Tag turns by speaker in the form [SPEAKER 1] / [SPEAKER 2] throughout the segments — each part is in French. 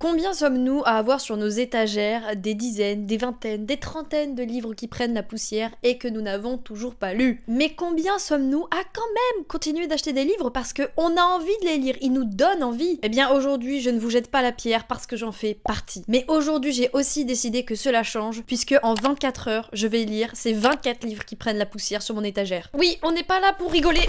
[SPEAKER 1] Combien sommes-nous à avoir sur nos étagères des dizaines, des vingtaines, des trentaines de livres qui prennent la poussière et que nous n'avons toujours pas lus? Mais combien sommes-nous à quand même continuer d'acheter des livres parce qu'on a envie de les lire, ils nous donnent envie? Eh bien aujourd'hui, je ne vous jette pas la pierre parce que j'en fais partie. Mais aujourd'hui, j'ai aussi décidé que cela change puisque en 24 heures, je vais lire ces 24 livres qui prennent la poussière sur mon étagère. Oui, on n'est pas là pour rigoler.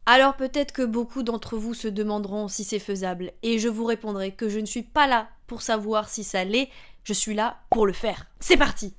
[SPEAKER 1] Alors peut-être que beaucoup d'entre vous se demanderont si c'est faisable, et je vous répondrai que je ne suis pas là pour savoir si ça l'est, je suis là pour le faire. C'est parti.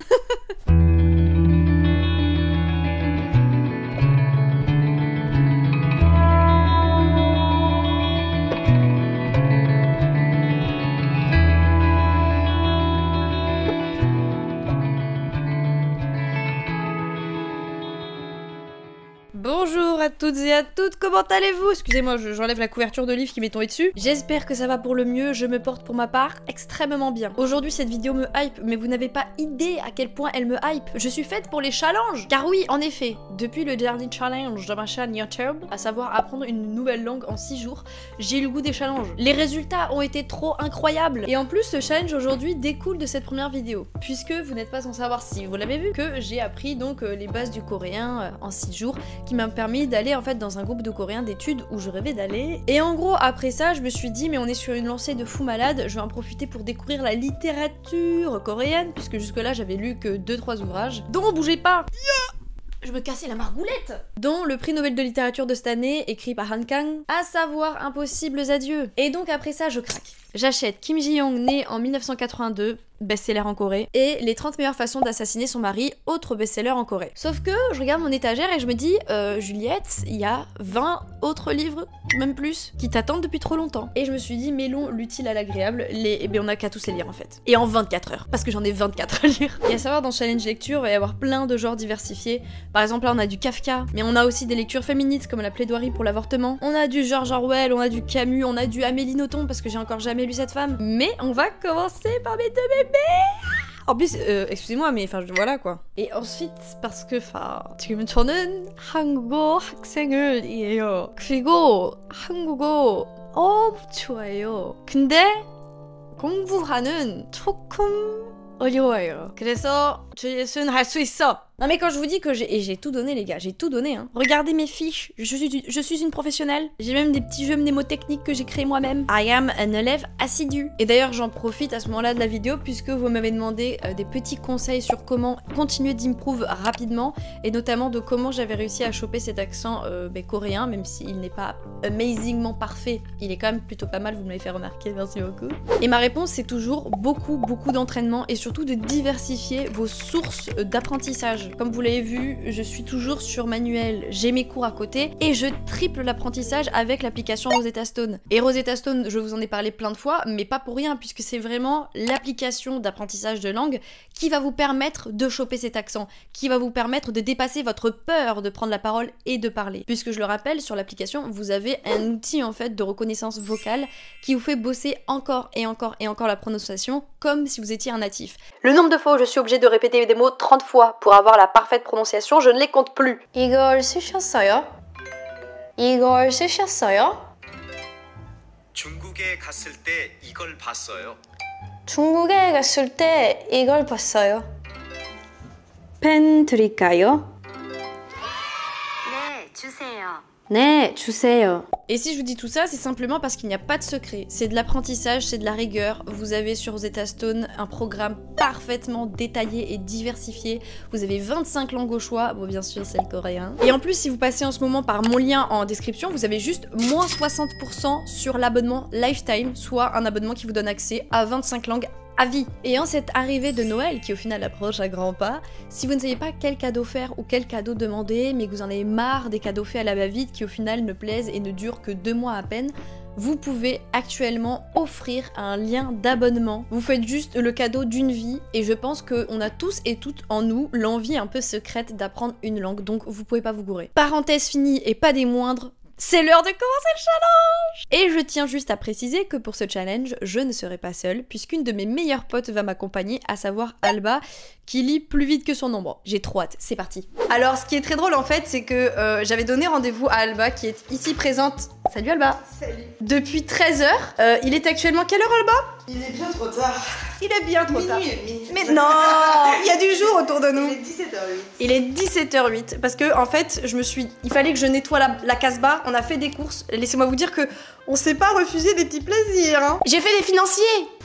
[SPEAKER 1] Bonjour à toutes et à toutes, comment allez-vous? Excusez-moi, j'enlève la couverture de livre qui m'est tombée dessus. J'espère que ça va pour le mieux, je me porte pour ma part extrêmement bien. Aujourd'hui cette vidéo me hype, mais vous n'avez pas idée à quel point elle me hype. Je suis faite pour les challenges. Car oui, en effet, depuis le dernier challenge de ma chaîne YouTube, à savoir apprendre une nouvelle langue en 6 jours, j'ai eu le goût des challenges. Les résultats ont été trop incroyables. Et en plus, ce challenge aujourd'hui découle de cette première vidéo. Puisque vous n'êtes pas sans savoir, si vous l'avez vu, que j'ai appris donc les bases du coréen en 6 jours, qui m'a permis d'aller en fait dans un groupe de coréens d'études où je rêvais d'aller. Et en gros après ça je me suis dit mais on est sur une lancée de fou malade, je vais en profiter pour découvrir la littérature coréenne puisque jusque là j'avais lu que 2-3 ouvrages dont bougez pas. Je me cassais la margoulette. Dont le prix Nobel de littérature de cette année écrit par Han Kang, à savoir Impossibles adieux. Et donc après ça je craque. J'achète Kim Ji-young né en 1982, best-seller en Corée, et Les 30 meilleures façons d'assassiner son mari, autre best-seller en Corée. Sauf que je regarde mon étagère et je me dis, Juliette, il y a 20 autres livres, même plus, qui t'attendent depuis trop longtemps. Et je me suis dit, mêlons l'utile à l'agréable, eh bien on a qu'à tous les lire en fait. Et en 24 heures, parce que j'en ai 24 à lire. Et à savoir, dans Challenge Lecture, il va y avoir plein de genres diversifiés. Par exemple là on a du Kafka, mais on a aussi des lectures féministes comme la plaidoirie pour l'avortement. On a du George Orwell, on a du Camus, on a du Amélie Nothomb, parce que j'ai encore jamais lu cette femme. Mais on va commencer par mes deux bébés. En plus, excusez-moi, mais enfin voilà quoi. Et ensuite, parce que 지금 저는 한국어 학생을이에요. 그리고 한국어 너무 좋아해요. 근데 공부하는 조금 어려워요. 그래서 주예순 할 수 있어. Non mais quand je vous dis que j'ai tout donné les gars, j'ai tout donné hein. Regardez mes fiches, je suis une professionnelle. J'ai même des petits jeux mnémotechniques que j'ai créés moi-même. I am an élève assidu. Et d'ailleurs j'en profite à ce moment-là de la vidéo puisque vous m'avez demandé des petits conseils sur comment continuer d'improve rapidement et notamment de comment j'avais réussi à choper cet accent coréen, même s'il n'est pas amazingment parfait, il est quand même plutôt pas mal, vous me l'avez fait remarquer, merci beaucoup. Et ma réponse c'est toujours beaucoup d'entraînement et surtout de diversifier vos sources d'apprentissage. Comme vous l'avez vu, je suis toujours sur manuel, j'ai mes cours à côté et je triple l'apprentissage avec l'application Rosetta Stone. Et Rosetta Stone, je vous en ai parlé plein de fois, mais pas pour rien puisque c'est vraiment l'application d'apprentissage de langue qui va vous permettre de choper cet accent, qui va vous permettre de dépasser votre peur de prendre la parole et de parler. Puisque je le rappelle, sur l'application, vous avez un outil en fait de reconnaissance vocale qui vous fait bosser encore et encore et encore la prononciation comme si vous étiez un natif. Le nombre de fois où je suis obligée de répéter des mots 30 fois pour avoir la parfaite prononciation, je ne les compte plus. 이걸 쓰셨어요? 이걸 쓰셨어요?
[SPEAKER 2] 중국에 갔을 때 이걸 봤어요.
[SPEAKER 3] 중국에 갔을 때 이걸 봤어요. 펜 드릴까요?
[SPEAKER 4] 네, 주세요.
[SPEAKER 3] 네, 주세요.
[SPEAKER 1] Et si je vous dis tout ça, c'est simplement parce qu'il n'y a pas de secret. C'est de l'apprentissage, c'est de la rigueur. Vous avez sur Rosetta Stone un programme parfaitement détaillé et diversifié. Vous avez 25 langues au choix. Bon, bien sûr, c'est le coréen. Et en plus, si vous passez en ce moment par mon lien en description, vous avez juste moins 60% sur l'abonnement Lifetime, soit un abonnement qui vous donne accès à 25 langues à vie. Et en cette arrivée de Noël, qui au final approche à grands pas, si vous ne savez pas quel cadeau faire ou quel cadeau demander, mais que vous en avez marre des cadeaux faits à la va-vite qui au final ne plaisent et ne durent que 2 mois à peine, vous pouvez actuellement offrir un lien d'abonnement. Vous faites juste le cadeau d'une vie et je pense qu'on a tous et toutes en nous l'envie un peu secrète d'apprendre une langue, donc vous pouvez pas vous gourer. Parenthèse finie et pas des moindres, c'est l'heure de commencer le challenge! Et je tiens juste à préciser que pour ce challenge, je ne serai pas seule, puisqu'une de mes meilleures potes va m'accompagner, à savoir Alba, qui lit plus vite que son ombre. J'ai trop hâte, c'est parti. Alors ce qui est très drôle en fait, c'est que j'avais donné rendez-vous à Alba, qui est ici présente Salut Alba.
[SPEAKER 4] Salut.
[SPEAKER 1] Depuis 13h, il est actuellement quelle heure Alba?
[SPEAKER 4] Il est bien trop tard.
[SPEAKER 1] Il est bien trop tard.
[SPEAKER 4] Minuit et demi.
[SPEAKER 1] Mais non, il y a du jour autour de nous.
[SPEAKER 4] Il est 17h08.
[SPEAKER 1] Il est 17h08 parce que en fait, il fallait que je nettoie la Casbah. On a fait des courses. Laissez-moi vous dire que on s'est pas refusé des petits plaisirs. Hein. J'ai fait des financiers.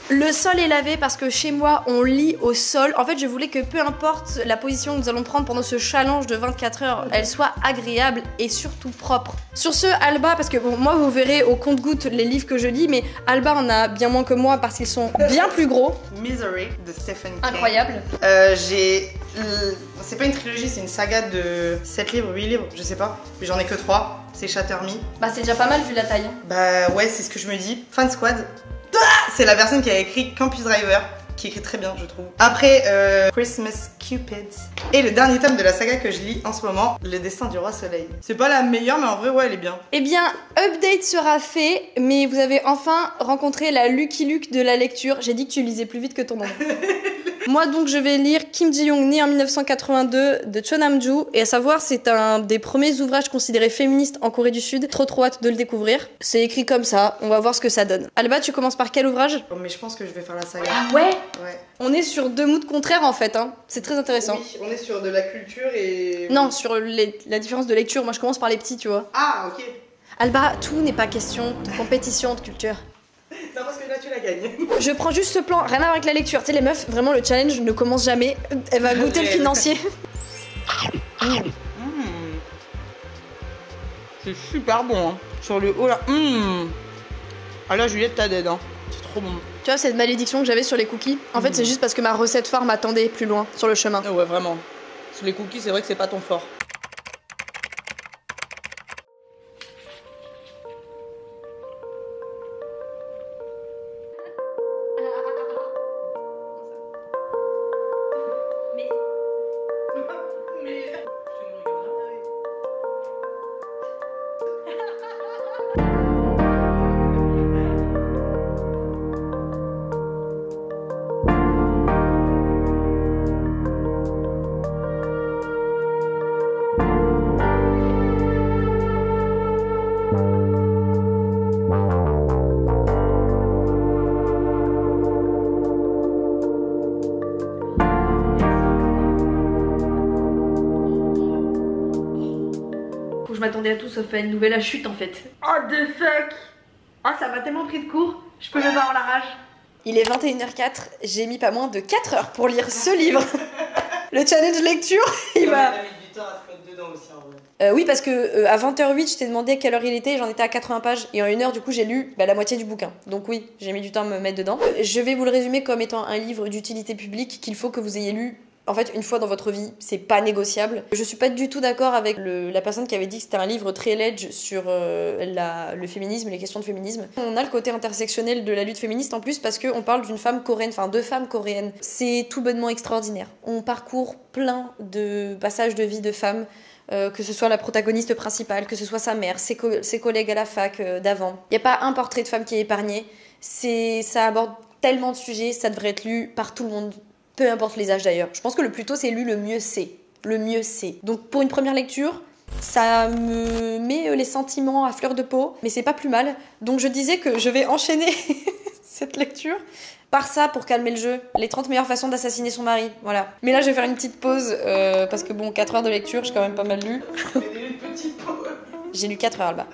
[SPEAKER 1] Le sol est lavé parce que chez moi, on lit au sol. En fait, je voulais que peu importe la position que nous allons prendre pendant ce challenge de 24 heures, elle soit agréable et surtout propre. Sur ce, Alba, parce que bon, moi, vous verrez au compte-gouttes les livres que je lis, mais Alba en a bien moins que moi parce qu'ils sont bien plus gros.
[SPEAKER 4] Misery de Stephen King.
[SPEAKER 1] Incroyable.
[SPEAKER 4] C'est pas une trilogie, c'est une saga de 7 livres, 8 livres, je sais pas. Mais j'en ai que 3. C'est Shatter Me.
[SPEAKER 1] Bah, c'est déjà pas mal vu la taille. Hein.
[SPEAKER 4] Bah ouais, c'est ce que je me dis. Fan Squad. C'est la personne qui a écrit Campus Driver, qui écrit très bien, je trouve. Après, Christmas Cupid. Et le dernier tome de la saga que je lis en ce moment, Le Destin du Roi Soleil. C'est pas la meilleure, mais en vrai, ouais, elle est bien.
[SPEAKER 1] Eh bien, update sera fait, mais vous avez enfin rencontré la Lucky Luke de la lecture. J'ai dit que tu lisais plus vite que ton nom. Moi donc je vais lire Kim Ji-young, né en 1982, de Cho Nam-ju, et à savoir c'est un des premiers ouvrages considérés féministes en Corée du Sud. Trop hâte de le découvrir. C'est écrit comme ça, on va voir ce que ça donne. Alba, tu commences par quel ouvrage?
[SPEAKER 4] Oh, mais je pense que je vais faire la saga.
[SPEAKER 1] Ah ouais?
[SPEAKER 4] Ouais.
[SPEAKER 1] On est sur deux moods contraires en fait, hein. C'est très intéressant.
[SPEAKER 4] Oui, on est sur de la culture et...
[SPEAKER 1] Non, sur la différence de lecture, moi je commence par les petits, tu vois.
[SPEAKER 4] Ah, ok.
[SPEAKER 1] Alba, tout n'est pas question de compétition de culture.
[SPEAKER 4] Non, parce que là, tu la gagnes.
[SPEAKER 1] Je prends juste ce plan, rien à voir avec la lecture. Tu sais, les meufs, vraiment, le challenge ne commence jamais. Elle va goûter le financier.
[SPEAKER 4] C'est super bon, hein. Sur le haut, là. Ah là, Juliette, t'as d'aide, hein. C'est trop bon.
[SPEAKER 1] Tu vois, cette malédiction que j'avais sur les cookies, en fait, c'est juste parce que ma recette phare m'attendait plus loin, sur le chemin.
[SPEAKER 4] Ouais, vraiment. Sur les cookies, c'est vrai que c'est pas ton fort.
[SPEAKER 1] Je m'attendais à tout sauf à une nouvelle chute en fait.
[SPEAKER 4] Oh, the fuck. Ah, ça m'a tellement pris de court, je peux même pas avoir la rage.
[SPEAKER 1] Il est 21h04, j'ai mis pas moins de 4 heures pour lire ce livre. Le challenge lecture, il va...
[SPEAKER 4] T'as mis du temps à te mettre dedans aussi en vrai.
[SPEAKER 1] Oui, parce que à 20h08, je t'ai demandé à quelle heure il était, j'en étais à 80 pages, et en 1 heure, du coup, j'ai lu la moitié du bouquin. Donc oui, j'ai mis du temps à me mettre dedans. Je vais vous le résumer comme étant un livre d'utilité publique qu'il faut que vous ayez lu en fait une fois dans votre vie, c'est pas négociable. Je suis pas du tout d'accord avec la personne qui avait dit que c'était un livre très ledge sur le féminisme, les questions de féminisme. On a le côté intersectionnel de la lutte féministe en plus parce qu'on parle d'une femme coréenne, enfin deux femmes coréennes. C'est tout bonnement extraordinaire. On parcourt plein de passages de vie de femmes, que ce soit la protagoniste principale, que ce soit sa mère, ses collègues à la fac d'avant. Il n'y a pas un portrait de femme qui est épargné. Ça aborde tellement de sujets, ça devrait être lu par tout le monde. Peu importe les âges d'ailleurs. Je pense que le plus tôt c'est lu, le mieux c'est. Le mieux c'est. Donc pour une première lecture, ça me met les sentiments à fleur de peau, mais c'est pas plus mal. Donc je disais que je vais enchaîner cette lecture par ça pour calmer le jeu. Les 30 meilleures façons d'assassiner son mari, voilà. Mais là je vais faire une petite pause parce que bon, 4 heures de lecture, j'ai quand même pas mal lu. J'ai lu 4 heures, Alba.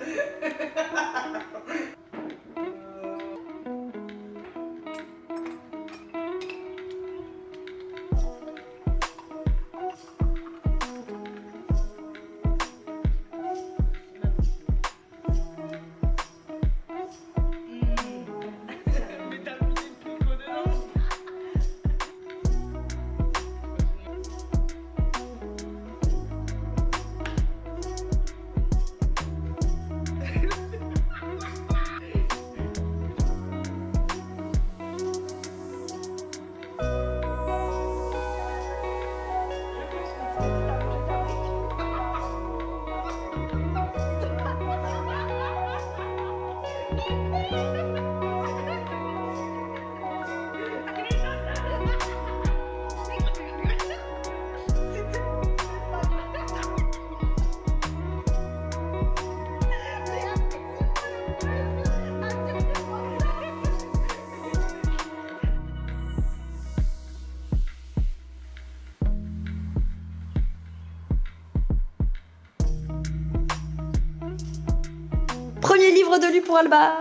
[SPEAKER 1] livre de lui pour Alba.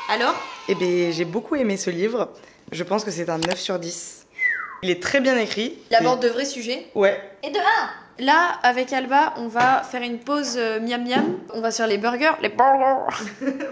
[SPEAKER 1] Alors?
[SPEAKER 4] Eh bien, j'ai beaucoup aimé ce livre. Je pense que c'est un 9 sur 10. Il est très bien écrit.
[SPEAKER 1] Il aborde de vrais sujets.
[SPEAKER 4] Ouais.
[SPEAKER 1] Et de 1. Là, avec Alba, on va faire une pause miam miam. On va se faire les burgers.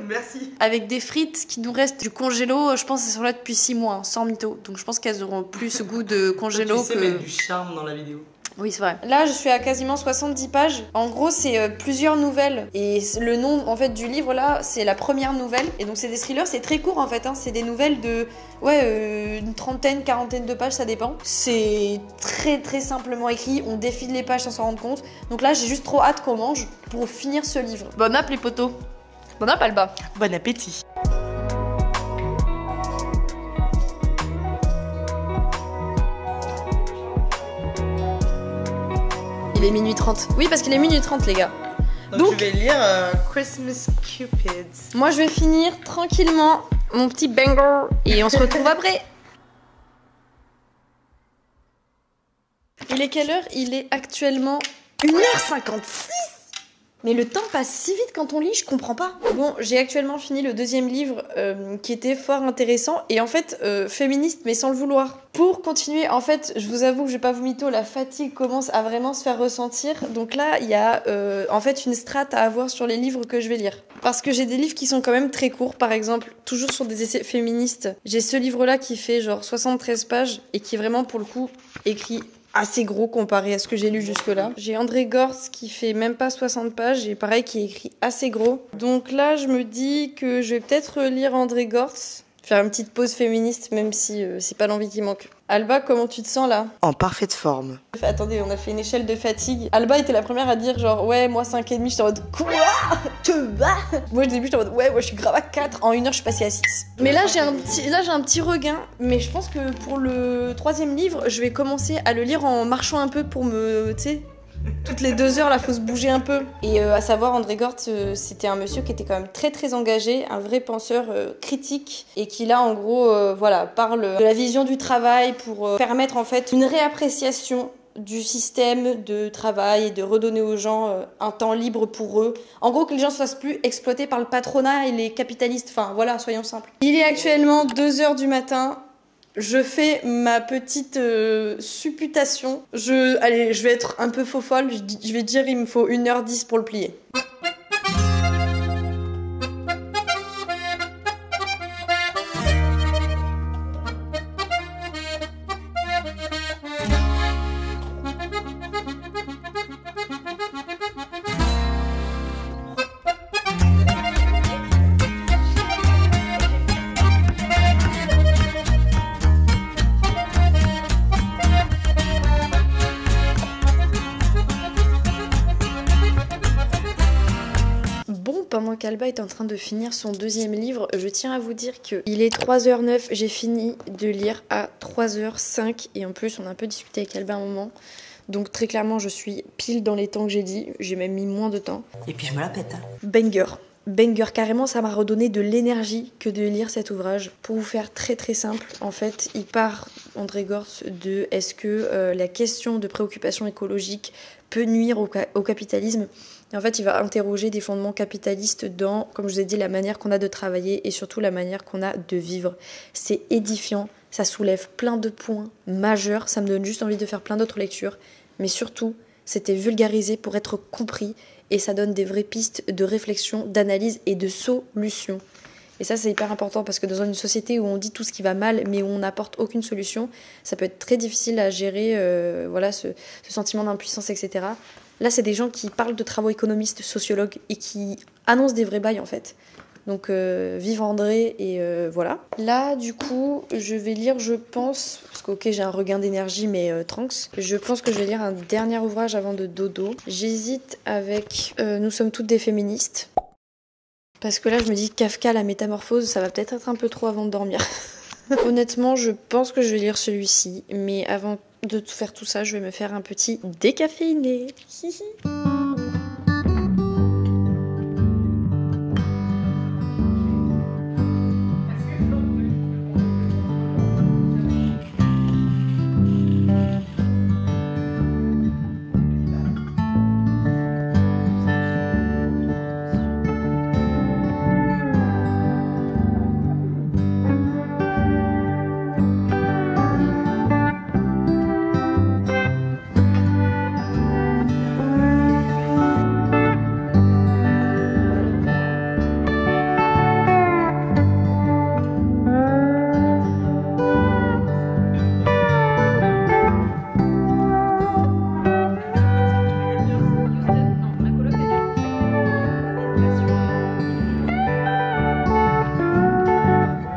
[SPEAKER 4] Merci.
[SPEAKER 1] Avec des frites qui nous restent du congélo. Je pense qu'elles sont là depuis 6 mois, hein, sans mytho. Donc je pense qu'elles auront plus ce goût de congélo
[SPEAKER 4] tu sais
[SPEAKER 1] que...
[SPEAKER 4] mettre du charme dans la vidéo.
[SPEAKER 1] Oui, c'est vrai. Là, je suis à quasiment 70 pages. En gros, c'est plusieurs nouvelles. Et le nom, en fait, du livre, là, c'est la première nouvelle. Et donc, c'est des thrillers, c'est très court, en fait. Hein. C'est des nouvelles de, une trentaine, quarantaine de pages, ça dépend. C'est très, très simplement écrit. On défile les pages sans s'en rendre compte. Donc là, j'ai juste trop hâte qu'on mange pour finir ce livre. Bon app, les potos. Bon app, Alba.
[SPEAKER 4] Bon appétit.
[SPEAKER 1] Il est minuit 30. Oui, parce qu'il est minuit 30, les gars.
[SPEAKER 4] Donc je vais lire Christmas Cupid.
[SPEAKER 1] Moi, je vais finir tranquillement mon petit banger et on se retrouve après. Il est quelle heure? Il est actuellement 1h56. Mais le temps passe si vite quand on lit, je comprends pas. Bon, j'ai actuellement fini le deuxième livre qui était fort intéressant et en fait féministe mais sans le vouloir. Pour continuer, en fait, je vous avoue que je vais pas vous mytho, la fatigue commence à vraiment se faire ressentir. Donc là, il y a en fait une strate à avoir sur les livres que je vais lire. Parce que j'ai des livres qui sont quand même très courts, par exemple, toujours sur des essais féministes. J'ai ce livre-là qui fait genre 73 pages et qui est vraiment pour le coup écrit assez gros comparé à ce que j'ai lu jusque-là. J'ai André Gortz qui fait même pas 60 pages et pareil qui est écrit assez gros. Donc là, je me dis que je vais peut-être lire André Gortz, faire une petite pause féministe même si c'est pas l'envie qui manque. Alba, comment tu te sens là?
[SPEAKER 4] En parfaite forme.
[SPEAKER 1] Attendez, on a fait une échelle de fatigue. Alba était la première à dire genre ouais, moi 5,5, j'étais en mode quoi? Te bats? Moi au début j'étais en mode ouais, moi je suis grave à 4, en 1 heure je suis passée à 6. Mais là j'ai un petit regain, mais je pense que pour le troisième livre, je vais commencer à le lire en marchant un peu pour me, tu sais, toutes les 2 heures là faut se bouger un peu. Et à savoir André Gortz, c'était un monsieur qui était quand même très très engagé, un vrai penseur critique et qui là en gros voilà parle de la vision du travail pour permettre en fait une réappréciation du système de travail et de redonner aux gens un temps libre pour eux. En gros que les gens ne se fassent plus exploités par le patronat et les capitalistes, enfin voilà, soyons simples. Il est actuellement 2h du matin. Je fais ma petite supputation. Allez, je vais être un peu faux folle. Je vais dire il me faut 1h10 pour le plier. Pendant qu'Alba est en train de finir son deuxième livre, je tiens à vous dire qu'il est 3h09, j'ai fini de lire à 3h05 et en plus on a un peu discuté avec Alba un moment. Donc très clairement je suis pile dans les temps que j'ai dit, j'ai même mis moins de temps.
[SPEAKER 4] Et puis je me la pète. Hein.
[SPEAKER 1] Banger, carrément ça m'a redonné de l'énergie que de lire cet ouvrage. Pour vous faire très très simple, en fait il part, André Gortz, de est-ce que la question de préoccupation écologique peut nuire au capitalisme. Et en fait, il va interroger des fondements capitalistes dans, comme je vous ai dit, la manière qu'on a de travailler et surtout la manière qu'on a de vivre. C'est édifiant, ça soulève plein de points majeurs, ça me donne juste envie de faire plein d'autres lectures. Mais surtout, c'était vulgarisé pour être compris et ça donne des vraies pistes de réflexion, d'analyse et de solution. Et ça, c'est hyper important parce que dans une société où on dit tout ce qui va mal mais où on n'apporte aucune solution, ça peut être très difficile à gérer ce sentiment d'impuissance, etc. Là, c'est des gens qui parlent de travaux économistes, sociologues et qui annoncent des vrais bails en fait. Donc, vive André et voilà. Là, du coup, je vais lire, je pense, parce que ok, j'ai un regain d'énergie, mais tranks. Je pense que je vais lire un dernier ouvrage avant de dodo. J'hésite avec Nous sommes toutes des féministes. Parce que là, je me dis Kafka, la métamorphose, ça va peut-être être un peu trop avant de dormir. Honnêtement, je pense que je vais lire celui-ci. Mais avant de faire tout ça, je vais me faire un petit décaféiné.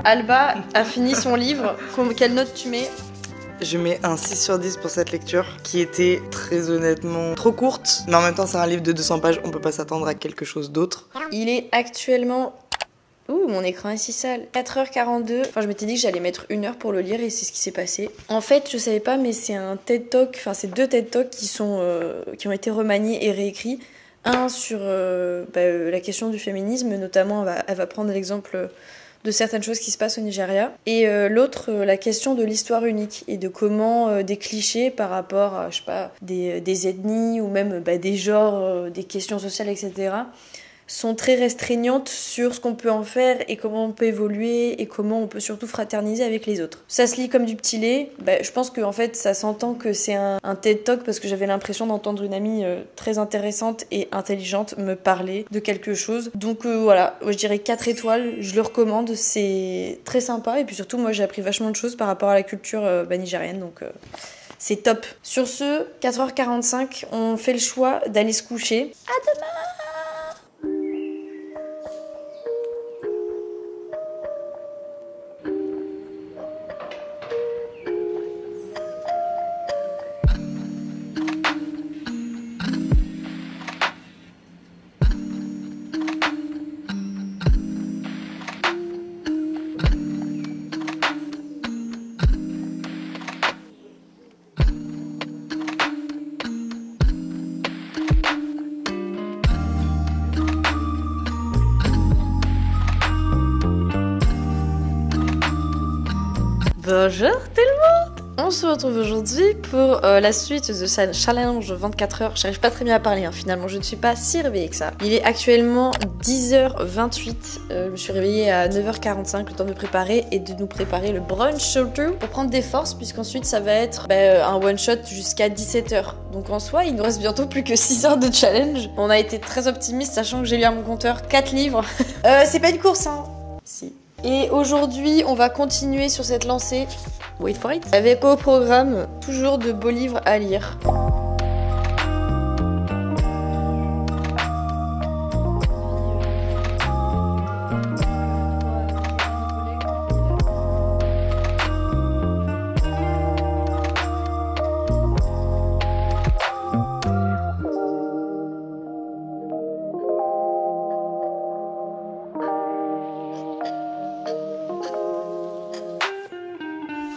[SPEAKER 1] Alba a fini son livre. Quelle note tu mets?
[SPEAKER 4] Je mets un 6 sur 10 pour cette lecture, qui était très honnêtement trop courte. Mais en même temps, c'est un livre de 200 pages, on peut pas s'attendre à quelque chose d'autre.
[SPEAKER 1] Il est actuellement... Ouh, mon écran est si sale. 4h42. Enfin, je m'étais dit que j'allais mettre 1 heure pour le lire et c'est ce qui s'est passé. En fait, je savais pas, mais c'est un TED Talk, enfin, c'est 2 TED Talks qui ont été remaniés et réécrits. Un sur la question du féminisme, notamment, elle va prendre l'exemple de certaines choses qui se passent au Nigeria. Et l'autre, la question de l'histoire unique et de comment des clichés par rapport à, je sais pas, des ethnies ou même des genres, des questions sociales, etc., sont très restreignantes sur ce qu'on peut en faire et comment on peut évoluer et comment on peut surtout fraterniser avec les autres. Ça se lit comme du petit lait. Je pense que en fait ça s'entend que c'est un TED Talk parce que j'avais l'impression d'entendre une amie très intéressante et intelligente me parler de quelque chose. Donc voilà, je dirais 4 étoiles, je le recommande, c'est très sympa et puis surtout moi j'ai appris vachement de choses par rapport à la culture nigérienne, donc c'est top. Sur ce, 4h45, on fait le choix d'aller se coucher. À demain! Bonjour tout le monde! On se retrouve aujourd'hui pour la suite de ce challenge 24 heures. J'arrive pas très bien à parler finalement, je ne suis pas si réveillée que ça. Il est actuellement 10h28, je me suis réveillée à 9h45, le temps de me préparer et de nous préparer le brunch surtout pour prendre des forces puisqu'ensuite ça va être un one shot jusqu'à 17h. Donc en soi, il nous reste bientôt plus que 6 heures de challenge. On a été très optimiste sachant que j'ai lu à mon compteur 4 livres. C'est pas une course hein! Si. Et aujourd'hui, on va continuer sur cette lancée, wait for it, avec au programme toujours de beaux livres à lire.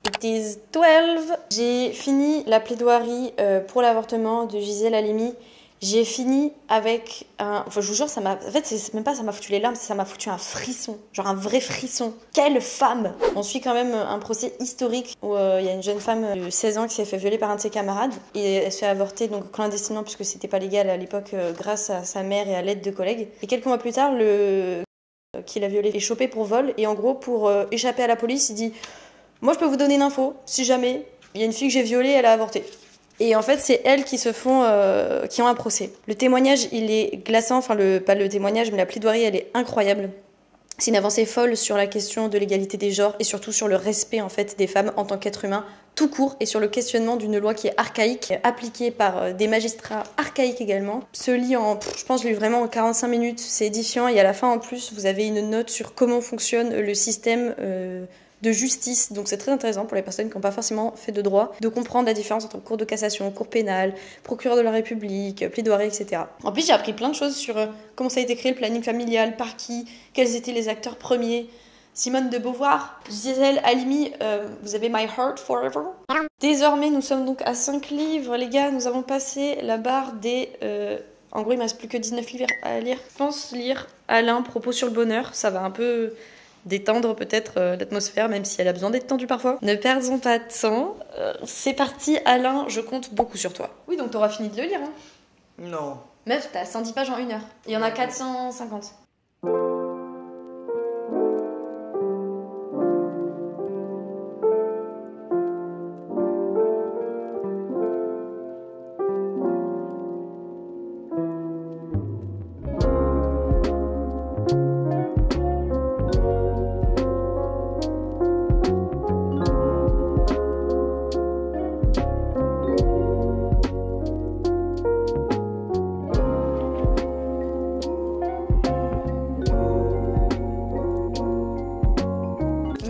[SPEAKER 1] It is 12. J'ai fini la plaidoirie pour l'avortement de Gisèle Halimi. J'ai fini avec un... Enfin, je vous jure, ça m'a... En fait, c'est même pas ça m'a foutu les larmes, ça m'a foutu un frisson. Genre un vrai frisson. Quelle femme! On suit quand même un procès historique où il y a une jeune femme de 16 ans qui s'est fait violer par un de ses camarades. Et elle se fait avorter donc clandestinement puisque c'était pas légal à l'époque grâce à sa mère et à l'aide de collègues. Et quelques mois plus tard, le qui l'a violée est chopé pour vol. Et en gros, pour échapper à la police, il dit... Moi, je peux vous donner une info. Si jamais il y a une fille que j'ai violée, elle a avorté. Et en fait, c'est elles qui ont un procès. Le témoignage, il est glaçant. Enfin, pas le témoignage, mais la plaidoirie, elle est incroyable. C'est une avancée folle sur la question de l'égalité des genres et surtout sur le respect en fait des femmes en tant qu'êtres humains tout court et sur le questionnement d'une loi qui est archaïque, appliquée par des magistrats archaïques également. Ce lit je pense, je l'ai lu vraiment en 45 minutes. C'est édifiant et à la fin, en plus, vous avez une note sur comment fonctionne le système de justice, donc c'est très intéressant pour les personnes qui n'ont pas forcément fait de droit de comprendre la différence entre cour de cassation, cour pénale, procureur de la République, plaidoirie, etc. En plus j'ai appris plein de choses sur comment ça a été créé le planning familial, par qui, quels étaient les acteurs premiers, Simone de Beauvoir, Gisèle Halimi, vous avez My Heart Forever. Désormais nous sommes donc à 5 livres les gars, nous avons passé la barre des... En gros il ne me reste plus que 19 livres à lire. Je pense lire Alain, Propos sur le bonheur, ça va un peu... détendre peut-être l'atmosphère, même si elle a besoin d'être tendue parfois. Ne perdons pas de temps. C'est parti, Alain, je compte beaucoup sur toi. Oui, donc t'auras fini de le lire, hein?
[SPEAKER 4] Non.
[SPEAKER 1] Meuf, t'as 110 pages en 1 heure. Il y en a 450.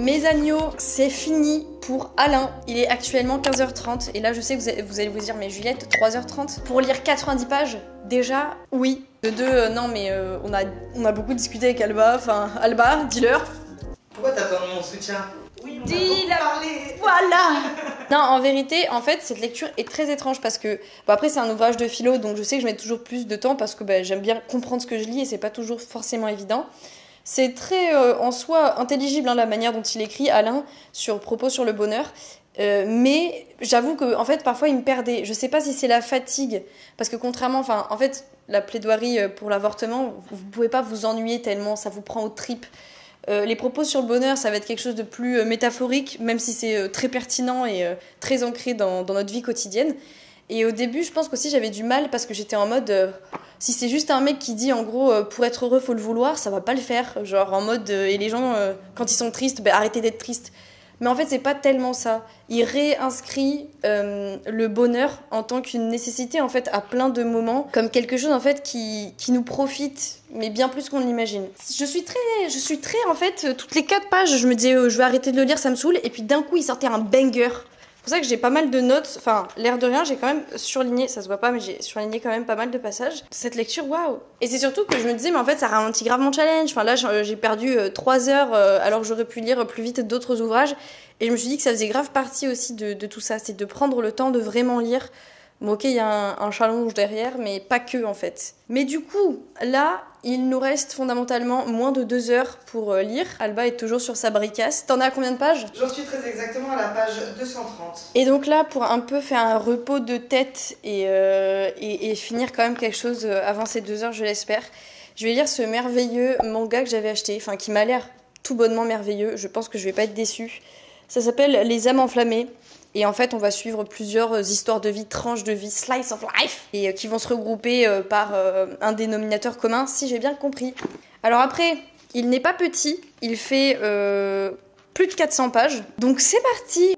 [SPEAKER 1] Mes agneaux, c'est fini pour Alain. Il est actuellement 15h30 et là je sais que vous allez vous dire mais Juliette, 3h30 pour lire 90 pages. Déjà, oui. De deux, non mais on a beaucoup discuté avec Alba. Enfin, Alba, dis-leur.
[SPEAKER 4] Pourquoi t'attends mon soutien? Oui, on
[SPEAKER 1] Dis-la.
[SPEAKER 4] a parlé.
[SPEAKER 1] Voilà. Non, en vérité, en fait, cette lecture est très étrange parce que, bon, après c'est un ouvrage de philo, donc je sais que je mets toujours plus de temps parce que j'aime bien comprendre ce que je lis et c'est pas toujours forcément évident. C'est très en soi intelligible la manière dont il écrit, Alain, propos sur le bonheur. Mais j'avoue que en fait parfois il me perdait. Je sais pas si c'est la fatigue, parce que contrairement, enfin en fait la plaidoirie pour l'avortement, vous pouvez pas vous ennuyer tellement, ça vous prend aux tripes. Les propos sur le bonheur, ça va être quelque chose de plus métaphorique, même si c'est très pertinent et très ancré dans notre vie quotidienne. Et au début, je pense qu'aussi j'avais du mal parce que j'étais en mode si c'est juste un mec qui dit en gros pour être heureux faut le vouloir, ça va pas le faire. Genre en mode et les gens quand ils sont tristes, arrêtez d'être tristes. Mais en fait, c'est pas tellement ça. Il réinscrit le bonheur en tant qu'une nécessité en fait à plein de moments, comme quelque chose en fait qui nous profite, mais bien plus qu'on l'imagine. Je suis très en fait toutes les 4 pages, je me disais je vais arrêter de le lire, ça me saoule, et puis d'un coup il sortait un banger. C'est pour ça que j'ai pas mal de notes, enfin l'air de rien, j'ai quand même surligné, ça se voit pas mais j'ai surligné quand même pas mal de passages. Cette lecture, waouh. Et c'est surtout que je me disais mais en fait ça ralentit grave mon challenge, enfin là j'ai perdu 3 heures alors que j'aurais pu lire plus vite d'autres ouvrages, et je me suis dit que ça faisait grave partie aussi de tout ça, c'est de prendre le temps de vraiment lire. Bon ok, il y a un challenge derrière, mais pas que en fait. Mais du coup, là, il nous reste fondamentalement moins de 2 heures pour lire. Alba est toujours sur sa bricasse. T'en as à combien de pages?
[SPEAKER 4] J'en suis très exactement à la page 230.
[SPEAKER 1] Et donc là, pour un peu faire un repos de tête et finir quand même quelque chose avant ces 2 heures, je l'espère, je vais lire ce merveilleux manga que j'avais acheté, enfin qui m'a l'air tout bonnement merveilleux. Je pense que je vais pas être déçue. Ça s'appelle Les âmes enflammées. Et en fait, on va suivre plusieurs histoires de vie, tranches de vie, slice of life, et qui vont se regrouper par un dénominateur commun, si j'ai bien compris. Alors après, il n'est pas petit, il fait plus de 400 pages, donc c'est parti.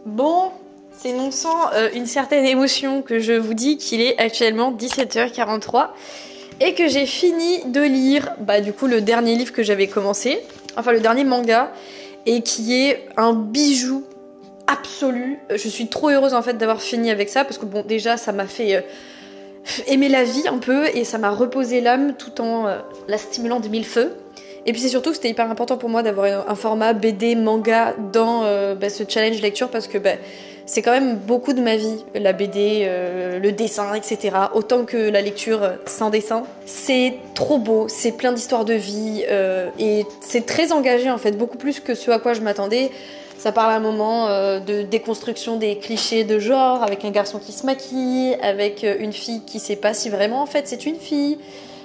[SPEAKER 1] Bon, c'est non sans une certaine émotion que je vous dis qu'il est actuellement 17h43 et que j'ai fini de lire du coup le dernier livre que j'avais commencé, enfin le dernier manga, et qui est un bijou absolu. Je suis trop heureuse en fait d'avoir fini avec ça parce que bon déjà ça m'a fait aimer la vie un peu et ça m'a reposé l'âme tout en la stimulant de mille feux. Et puis c'est surtout que c'était hyper important pour moi d'avoir un format BD, manga dans ce challenge lecture parce que c'est quand même beaucoup de ma vie, la BD, le dessin, etc. Autant que la lecture sans dessin. C'est trop beau, c'est plein d'histoires de vie et c'est très engagé en fait, beaucoup plus que ce à quoi je m'attendais. Ça parle à un moment de déconstruction des clichés de genre, avec un garçon qui se maquille, avec une fille qui sait pas si vraiment en fait c'est une fille.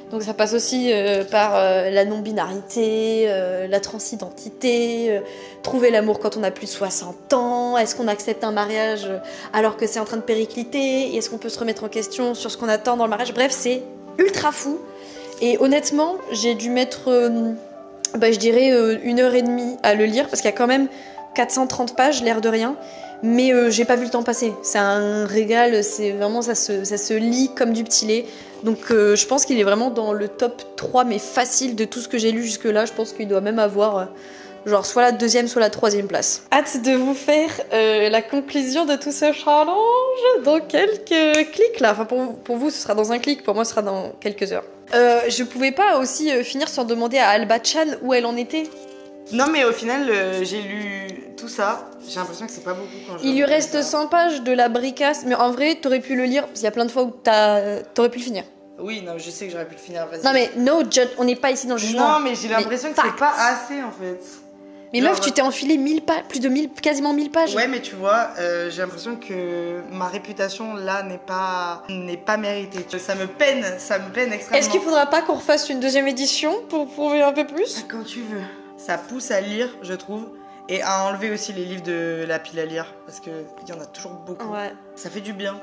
[SPEAKER 1] Donc ça passe aussi par la non-binarité, la transidentité, trouver l'amour quand on a plus de 60 ans, est-ce qu'on accepte un mariage alors que c'est en train de péricliter, et est-ce qu'on peut se remettre en question sur ce qu'on attend dans le mariage. Bref, c'est ultra fou. Et honnêtement, j'ai dû mettre, je dirais, 1h30 à le lire, parce qu'il y a quand même 430 pages, l'air de rien. Mais j'ai pas vu le temps passer. C'est un régal, c'est vraiment, ça se lit comme du petit lait. Donc je pense qu'il est vraiment dans le top 3, mais facile de tout ce que j'ai lu jusque là. Je pense qu'il doit même avoir genre soit la 2e, soit la 3e place. Hâte de vous faire la conclusion de tout ce challenge dans quelques clics là. Enfin pour vous ce sera dans un clic, pour moi ce sera dans quelques heures. Je pouvais pas aussi finir sans demander à Alba Chan où elle en était.
[SPEAKER 4] Non mais au final j'ai lu tout ça, j'ai l'impression que c'est pas beaucoup quand
[SPEAKER 1] Il lui reste 100 pages de la bricasse, mais en vrai t'aurais pu le lire, parce qu'il y a plein de fois où t'aurais pu le finir.
[SPEAKER 4] Oui, non, je sais que j'aurais pu le finir, vas-y.
[SPEAKER 1] Non mais no judge, on n'est pas ici dans le jugement.
[SPEAKER 4] Non mais j'ai l'impression que c'est pas assez en fait.
[SPEAKER 1] Mais genre, meuf, tu t'es enfilé 1000 pages, plus de 1000, quasiment 1000 pages.
[SPEAKER 4] Ouais mais tu vois, j'ai l'impression que ma réputation là n'est pas méritée. Ça me peine extrêmement.
[SPEAKER 1] Est-ce qu'il faudra pas qu'on refasse une 2e édition pour prouver un peu plus?
[SPEAKER 4] Quand tu veux. Ça pousse à lire, je trouve, et à enlever aussi les livres de la pile à lire, parce qu'il y en a toujours beaucoup.
[SPEAKER 1] Ouais.
[SPEAKER 4] Ça fait du bien.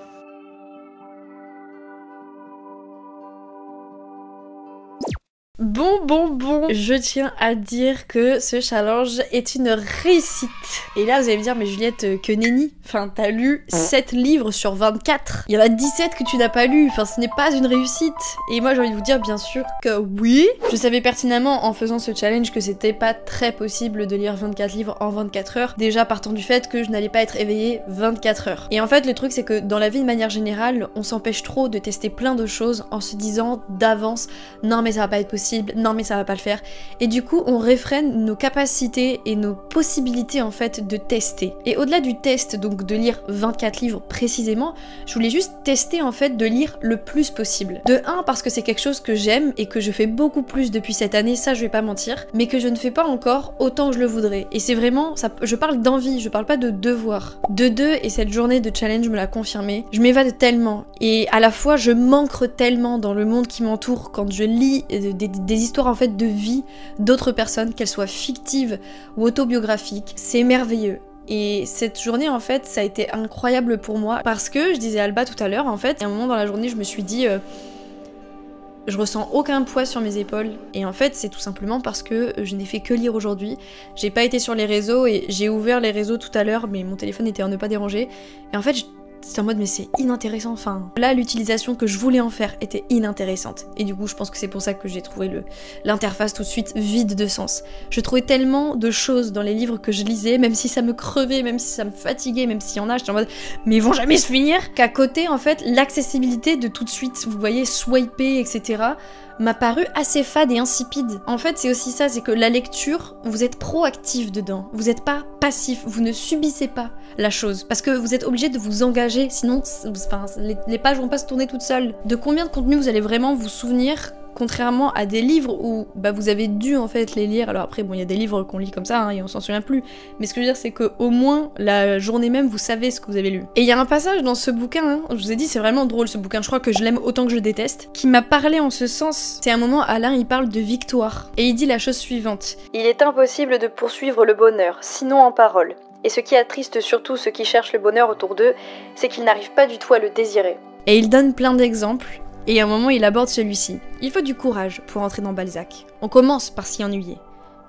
[SPEAKER 1] Bon, je tiens à dire que ce challenge est une réussite. Et là, vous allez me dire, mais Juliette, que nenni. Enfin, t'as lu 7 livres sur 24. Il y en a 17 que tu n'as pas lu. Enfin, ce n'est pas une réussite. Et moi, j'ai envie de vous dire, bien sûr, que oui. Je savais pertinemment, en faisant ce challenge, que c'était pas très possible de lire 24 livres en 24 heures. Déjà, partant du fait que je n'allais pas être éveillée 24 heures. Et en fait, le truc, c'est que dans la vie, de manière générale, on s'empêche trop de tester plein de choses en se disant d'avance, non, mais ça va pas être possible. Non mais ça va pas le faire. Et du coup on réfrène nos capacités et nos possibilités en fait de tester. Et au-delà du test, donc de lire 24 livres précisément, je voulais juste tester en fait de lire le plus possible. De 1 parce que c'est quelque chose que j'aime et que je fais beaucoup plus depuis cette année, ça je vais pas mentir, mais que je ne fais pas encore autant que je le voudrais. Et c'est vraiment, ça, je parle d'envie, je parle pas de devoir. De 2, et cette journée de challenge me l'a confirmé, je m'évade tellement et à la fois je m'ancre tellement dans le monde qui m'entoure quand je lis des histoires en fait de vie d'autres personnes, qu'elles soient fictives ou autobiographiques. C'est merveilleux. Et cette journée en fait ça a été incroyable pour moi parce que, je disais à Alba tout à l'heure, en fait à un moment dans la journée je me suis dit je ressens aucun poids sur mes épaules. Et en fait c'est tout simplement parce que je n'ai fait que lire aujourd'hui. J'ai pas été sur les réseaux et j'ai ouvert les réseaux tout à l'heure mais mon téléphone était en ne pas déranger. Et en fait c'était en mode mais c'est inintéressant, enfin là l'utilisation que je voulais en faire était inintéressante et du coup je pense que c'est pour ça que j'ai trouvé l'interface tout de suite vide de sens. Je trouvais tellement de choses dans les livres que je lisais, même si ça me crevait, même si ça me fatiguait, même s'il y en a, j'étais en mode mais ils vont jamais se finir, qu'à côté en fait l'accessibilité de tout de suite, vous voyez, swiper etc, m'a paru assez fade et insipide. En fait c'est aussi ça, c'est que la lecture, vous êtes proactif dedans, vous n'êtes pas passif, vous ne subissez pas la chose, parce que vous êtes obligé de vous engager, sinon enfin, les pages vont pas se tourner toutes seules. De combien de contenu vous allez vraiment vous souvenir, contrairement à des livres où bah, vous avez dû en fait les lire. Alors après bon il y a des livres qu'on lit comme ça hein, et on s'en souvient plus, mais ce que je veux dire c'est que au moins la journée même vous savez ce que vous avez lu. Et il y a un passage dans ce bouquin, hein, je vous ai dit c'est vraiment drôle ce bouquin, je crois que je l'aime autant que je le déteste, qui m'a parlé en ce sens. C'est un moment Alain il parle de victoire et il dit la chose suivante: il est impossible de poursuivre le bonheur, sinon en parole. Et ce qui attriste surtout ceux qui cherchent le bonheur autour d'eux, c'est qu'ils n'arrivent pas du tout à le désirer. Et il donne plein d'exemples. Et à un moment, il aborde celui-ci. Il faut du courage pour entrer dans Balzac. On commence par s'y ennuyer.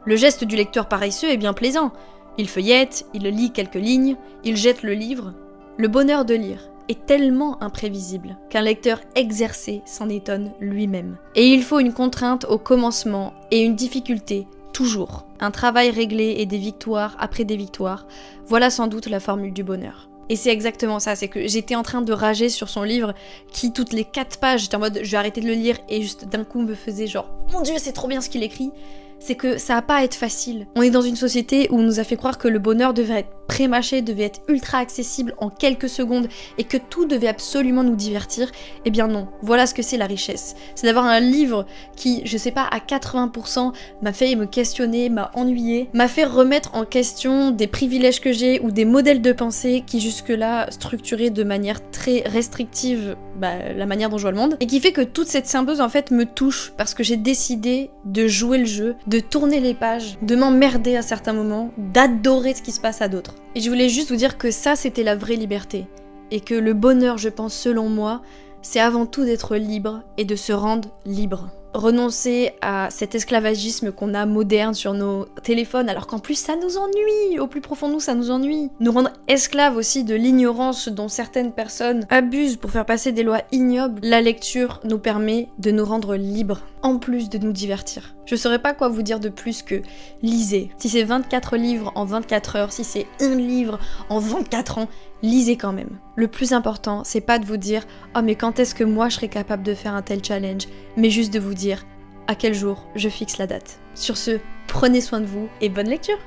[SPEAKER 1] Le geste du lecteur paresseux est bien plaisant. Il feuillette, il lit quelques lignes, il jette le livre. Le bonheur de lire est tellement imprévisible qu'un lecteur exercé s'en étonne lui-même. Et il faut une contrainte au commencement et une difficulté toujours. Un travail réglé et des victoires après des victoires. Voilà sans doute la formule du bonheur. Et c'est exactement ça, c'est que j'étais en train de rager sur son livre qui, toutes les 4 pages, j'étais en mode je vais arrêter de le lire et juste d'un coup me faisait genre mon Dieu c'est trop bien ce qu'il écrit. C'est que ça a pas à être facile. On est dans une société où on nous a fait croire que le bonheur devait être pré-mâché, devait être ultra accessible en quelques secondes et que tout devait absolument nous divertir. Eh bien non, voilà ce que c'est la richesse. C'est d'avoir un livre qui, je sais pas, à 80% m'a fait me questionner, m'a ennuyé, m'a fait remettre en question des privilèges que j'ai ou des modèles de pensée qui jusque-là structuraient de manière très restrictive la manière dont je vois le monde, et qui fait que toute cette symbiose en fait me touche parce que j'ai décidé de jouer le jeu, de tourner les pages, de m'emmerder à certains moments, d'adorer ce qui se passe à d'autres. Et je voulais juste vous dire que ça c'était la vraie liberté, et que le bonheur, je pense selon moi, c'est avant tout d'être libre et de se rendre libre. Renoncer à cet esclavagisme qu'on a moderne sur nos téléphones, alors qu'en plus ça nous ennuie, au plus profond de nous ça nous ennuie. Nous rendre esclaves aussi de l'ignorance dont certaines personnes abusent pour faire passer des lois ignobles. La lecture nous permet de nous rendre libres, en plus de nous divertir. Je saurais pas quoi vous dire de plus que lisez. Si c'est 24 livres en 24 heures, si c'est un livre en 24 ans, lisez quand même. Le plus important, c'est pas de vous dire « Oh mais quand est-ce que moi je serai capable de faire un tel challenge ?» mais juste de vous dire à quel jour je fixe la date. Sur ce, prenez soin de vous et bonne lecture!